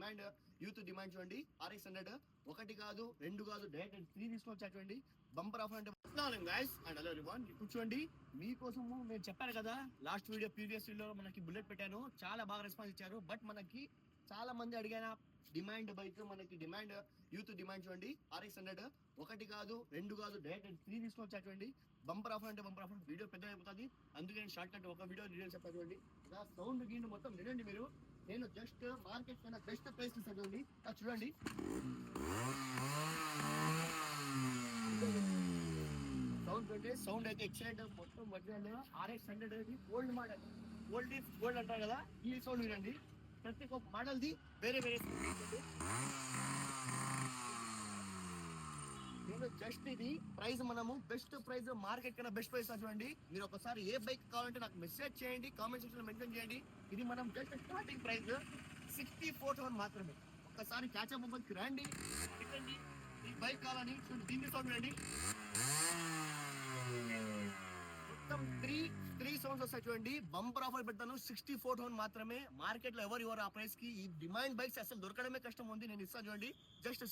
Demand youth demand చూడండి. RX100 ఒకటి కాదు రెండు కాదు డైరెక్ట్ 3 తీసుకొచ్చా చూడండి. బంపర్ ఆఫర్ అంటే గైస్ అండ్ హలో ఎవ్రీవన్. ఇప్పుడు చూడండి మీకోసము నేను చెప్పాను కదా లాస్ట్ వీడియో ప్రీవియస్ వీడియో మనకి బుల్లెట్ పెట్టాను, చాలా బాగా రెస్పాన్స్ ఇచ్చారు. బట్ మనకి చాలా మంది అడిగిన డిమాండ్ బైక్, మనకి డిమాండ్ యూత్ డిమాండ్ చూడండి. RX100 ఒకటి కాదు రెండు కాదు డైరెక్ట్ 3 తీసుకొచ్చా చూడండి. బంపర్ ఆఫర్ అంటే బంపర్ ఆఫర్. వీడియో పెద్ద అయిపోతుంది, అందుకే నేను షార్ట్ కట్ ఒక వీడియో డీటెయిల్స్ చెప్పాను చూడండి. సౌండ్ గీండ్ మొత్తం వినండి మీరు. నేను జస్ట్ మార్కెట్ కన్నా బెస్ట్ ప్రైస్ ఇస్తాను చూడండి. చూడండి సౌండ్ అంటే సౌండ్ అయితే ఎక్సలెంట్ మొత్తం ఒరిజినల్. RX100 అనేది old model, old is gold అంటారు కదా, ఈ సౌండ్ వినండి. ప్రతి ఒక్క మోడల్ ది వేరే వేరే నేను జస్ట్ ఇది ప్రైస్ మనము బెస్ట్ ప్రైస్ మార్కెట్ కన్నా బెస్ట్ ప్రైస్ చూడండి. మీరు ఒకసారి ఏ బైక్ కావాలంటే నాకు మెసేజ్ చేయండి, కామెంట్ సెక్షన్ లో మెన్షన్ చేయండి. ఇది మనం జస్ట్ స్టార్టింగ్ ప్రైస్ 64,000 మాత్రమే. ఒక్కసారి క్యాచప్ మొబైల్కి రండి, పెట్టండి ఈ బైక్ కావాలని. దీన్ని సౌండ్ రండి, మొత్తం త్రీ సౌండ్స్ వస్తాయి చూడండి. బంపర్ ఆఫర్ పెడతాను 64,000 మాత్రమే. మార్కెట్ లో ఎవరు ఆ ప్రైస్ కి ఈ డిమాండ్ బైక్స్ అసలు దొరకడమే కష్టం ఉంది. నేను ఇస్తాను చూడండి జస్ట్